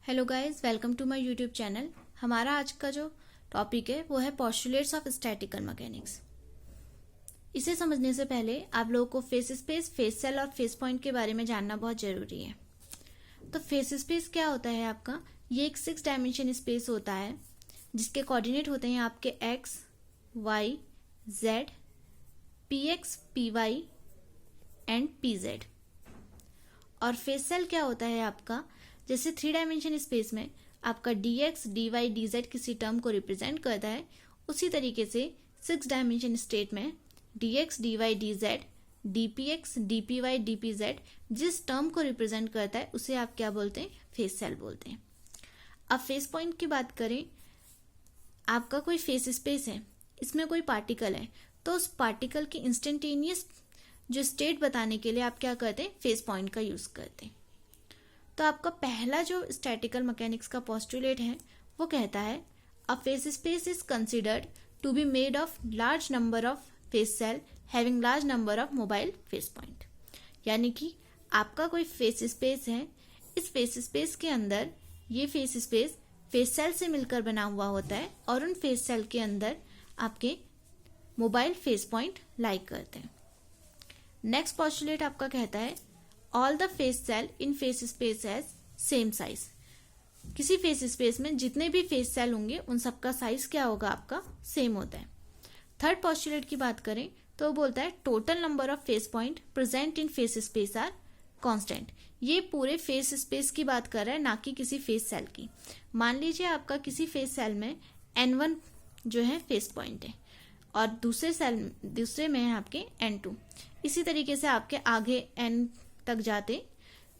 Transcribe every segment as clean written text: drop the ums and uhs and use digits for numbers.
Hello guys, welcome to my YouTube channel. हमारा आज का जो टॉपिक है वो है पोस्टुलेट्स ऑफ स्टैटिकल मैकेनिक्स। इसे समझने से पहले आप लोगों को फेस स्पेस, फेस सेल और फेस पॉइंट के बारे में जानना बहुत ज़रूरी है। तो फेस स्पेस क्या होता है आपका? ये एक 6 डायमेंशन स्पेस होता है जिसके कोऑर्डिनेट होते हैं आपके X, Y, Z, P X, P Y and P Z. और फेस सेल क्या होता है आपका? जैसे 3 डायमेंशन स्पेस में आपका D X, D Y, D Z किसी टर्म को रिप्रेजेंट करता है, उसी तरीके से 6 डायमेंशन स्टेट में D X, D Y, D Z, D P X, D P Y, D P Z जिस टर्म को रिप्रेजेंट करता है उसे आप क्या बोलते हैं? फेस सेल बोलते हैं। अब फेस पॉइंट की बात करें, आपका कोई फेस स्पेस है, इसमें कोई पार्टिकल है, तो उस पार्टिकल की इंस्टेंटेनियस जो स्टेट बताने के लिए आप क्या करते हैं? फेस पॉइंट का यूज करते हैं। तो आपका पहला जो स्टैटिकल मैकेनिक्स का पोस्टुलेट है वो कहता है a phase space is considered to be made of large number of phase cell having large number of mobile phase point. यानी कि आपका कोई फेस स्पेस है, इस फेस स्पेस के अंदर ये फेस स्पेस फेस सेल से मिलकर बना हुआ होता है और उन फेस सेल के अंदर आपके मोबाइल फेस पॉइंट लाई करते हैं। नेक्स्ट पोस्टुलेट आपका कहता है all the phase cell in phase space has same size. किसी फेस स्पेस में जितने भी फेस सेल होंगे उन सबका साइज क्या होगा? आपका सेम होता है। थर्ड पोस्टुलेट की बात करें तो वो बोलता है total number of phase point present in phase space are constant. ये पूरे फेस स्पेस की बात कर रहा है, ना कि किसी फेस सेल की। मान लीजिए आपका किसी फेस सेल में N1 जो है फेस पॉइंट है और दूसरे में है आपके N2। इसी तरीके से आपके आगे N तक जाते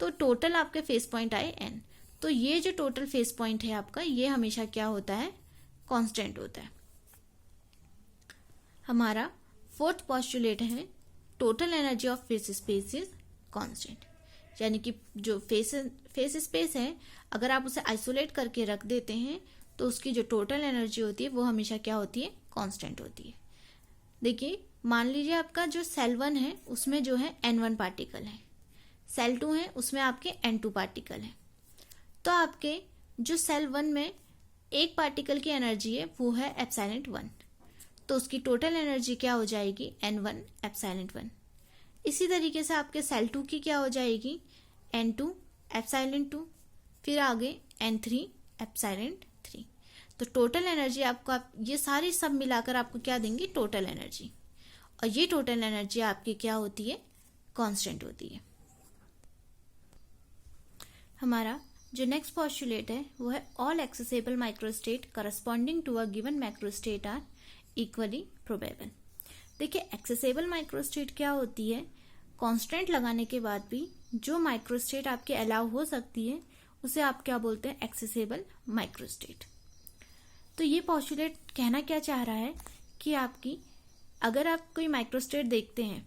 तो टोटल आपके फेस पॉइंट आए N। तो ये जो टोटल फेस पॉइंट है आपका, ये हमेशा क्या होता है? कांस्टेंट होता है। हमारा फोर्थ पोस्टुलेट है total energy of face space is constant. यानी कि जो फेस स्पेस है, अगर आप उसे आइसोलेट करके रख देते हैं तो उसकी जो टोटल एनर्जी होती है वो हमेशा क्या होती है? कांस्टेंट होती है। देखिए, मान लीजिए आपका जो सेल 1 है उसमें जो है N1 पार्टिकल है, सेल 2 है उसमें आपके N2 पार्टिकल है। तो आपके जो सेल 1 में एक पार्टिकल की एनर्जी है वो है एप्सिलॉन 1, तो उसकी टोटल एनर्जी क्या हो जाएगी? N1 epsilon 1। इसी तरीके से आपके सेल 2 की क्या हो जाएगी? N2 एप्सिलॉन 2, फिर आगे N3 एप्सिलॉन 3। तो टोटल एनर्जी आपको ये सारी सब मिलाकर आपको क्या देंगी? Total energy. और ये टोटल एनर्जी आपकी क्या होती है? कांस्टेंट होती है। हमारा जो नेक्स्ट पोस्टुलेट है वो है all accessible microstate corresponding to a given macrostate are equally probable. देखिए, एक्सेसिबल माइक्रोस्टेट क्या होती है? कांस्टेंट लगाने के बाद भी जो माइक्रोस्टेट आपके अलाउ हो सकती है उसे आप क्या बोलते हैं? Accessible microstate. तो ये पोस्टुलेट कहना क्या चाह रहा है कि आपकी अगर आप कोई माइक्रोस्टेट देखते हैं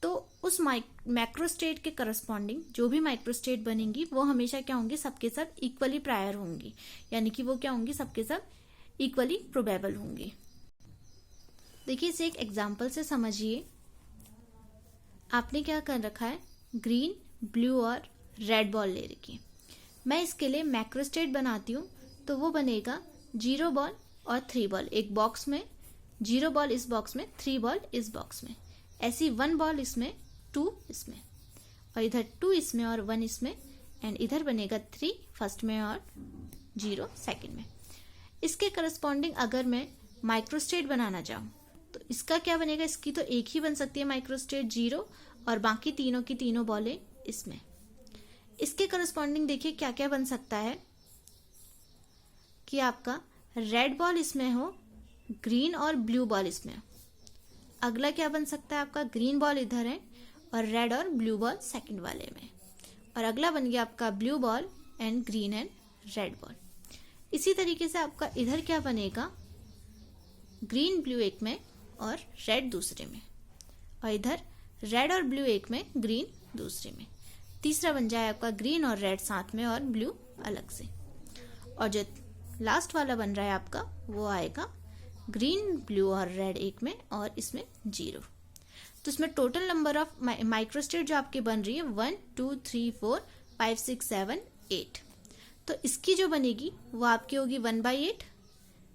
तो उस मैक्रोस्टेट के करस्पॉन्डिंग जो भी माइक्रोस्टेट बनेंगी वो हमेशा क्या होंगी? सबके सब इक्वली प्रायर होंगी। यानी कि वो क्या होंगी? सबके सब इक्वली प्रोबेबल होंगी। देखिए, इसे एक एग्जांपल से समझिए। आपने क्या कर रखा है? ग्रीन, ब्लू और रेड बॉल ले रखी है। मैं इसके लिए मैक्रोस्टेट बनाती हूँ तो वो बनेगा 0 बॉल और 3 बॉल एक बॉक्स में, 0 बॉल इस बॉक्स में, 3 बॉल इस बॉक्स में। ऐसी 1 बॉल इसमें, 2 इसमें, और इधर 2 इसमें और 1 इसमें, एंड इधर बनेगा 3 फर्स्ट में और 0 सेकंड में। इसके करस्पॉन्डिंग अगर मैं माइक्रोस्टेट बनाना चाहूँ तो इसका क्या बनेगा? इसकी तो एक ही बन सकती है माइक्रोस्टेट 0, और बाकी तीनों की तीनों बॉलें इसमें। इसके करस्पॉन्डिंग देखिए क्या क्या बन सकता है कि आपका रेड बॉल इसमें हो, ग्रीन और ब्लू बॉल इसमें हो। अगला क्या बन सकता है आपका? ग्रीन बॉल इधर है और रेड और ब्लू बॉल सेकंड वाले में, और अगला बन गया आपका blue ball and green and red ball. इसी तरीके से आपका इधर क्या बनेगा? ग्रीन ब्लू एक में और रेड दूसरे में, और इधर रेड और ब्लू एक में, ग्रीन दूसरे में। तीसरा बन जाए आपका ग्रीन और रेड साथ में और ब्लू अलग से, और जो लास्ट वाला बन रहा है आपका वो आएगा ग्रीन, ब्लू और रेड एक में और इसमें 0। तो इसमें टोटल नंबर ऑफ माइक्रोस्टेट जो आपके बन रही है 1 2 3 4 5 6 7 8। तो इसकी जो बनेगी वो आपकी होगी 1/8,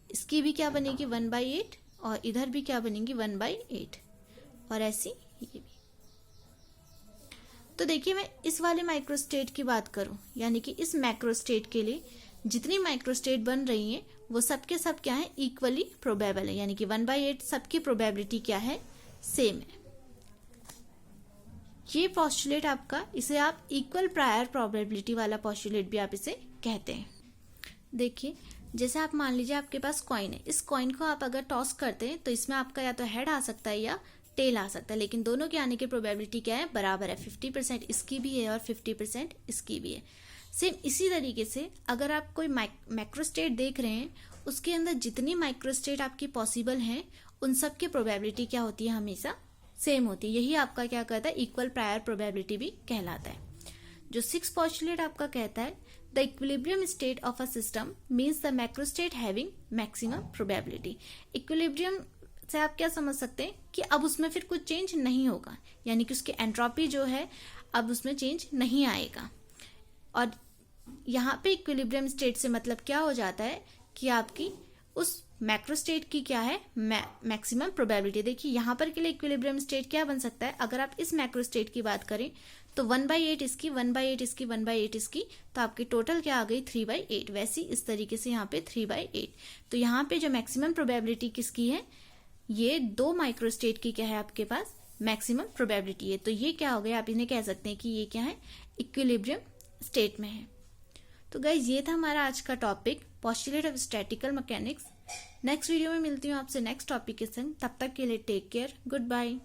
इसकी भी क्या बनेगी 1/8, और इधर भी क्या बनेगी 1/8, और ऐसी ये भी। तो देखिए मैं इस वाले माइक्रोस्टेट की बात करूं, यानी कि इस मैक्रोस्टेट के लिए जितनी माइक्रोस्टेट बन रही हैं वो सब के सब क्या है, इक्वली प्रोबेबल है, यानी कि 1/8 सबकी प्रोबेबिलिटी क्या है, सेम है। ये पॉस्टुलेट आपका, इसे आप इक्वल प्रायर प्रोबेबिलिटी वाला पॉस्टुलेट भी आप इसे कहते हैं। देखिए जैसे आप मान लीजिए आपके पास कॉइन है, इस कॉइन को आप अगर टॉस करते हैं तो इसमें आपका या तो हेड आ सकता है या टेल आ सकता है, लेकिन दोनों के आने की प्रोबेबिलिटी क्या है, बराबर है। 50% इसकी भी है और 50% इसकी भी है। सेम इसी तरीके से अगर आप कोई मैक्रोस्टेट देख रहे हैं, उसके अंदर जितनी माइक्रोस्टेट आपकी पॉसिबल हैं उन सब की प्रोबेबिलिटी क्या होती है, हमेशा सेम होती है। यही आपका क्या कहता है, इक्वल प्रायर प्रोबेबिलिटी भी कहलाता है। जो 6 पॉस्टुलेट आपका कहता है the equilibrium state of a system means the macrostate having maximum probability. Equilibrium से आप क्या समझ सकते हैं कि अब उसमें फिर कुछ चेंज नहीं होगा, यानी कि उसकी एंट्रोपी जो है अब उसमें चेंज नहीं आएगा। और यहाँ पे इक्विलिब्रियम स्टेट से मतलब क्या हो जाता है कि आपकी उस मैक्रोस्टेट की क्या है, मैक्सिमम प्रोबेबिलिटी। देखिए यहाँ पर के लिए इक्विलिब्रियम स्टेट क्या बन सकता है, अगर आप इस मैक्रोस्टेट की बात करें तो 1/8 इसकी, 1/8 इसकी, 1/8 इसकी, तो आपकी टोटल क्या आ गई 3/8। वैसी इस तरीके से यहाँ पे 3/8। तो यहाँ पे जो मैक्सिमम प्रोबेबिलिटी किसकी है, ये 2 माइक्रोस्टेट की क्या है आपके पास, मैक्सिमम प्रोबेबिलिटी है। तो ये क्या हो गया, आप इन्हें कह सकते हैं कि ये क्या है, इक्विलिब्रियम स्टेट में है। तो गाइज ये था हमारा आज का topic, postulate of statistical mechanics. Next video में मिलती हूँ आपसे नेक्स्ट टॉपिक के संग। तब तक के लिए टेक केयर, गुड बाय।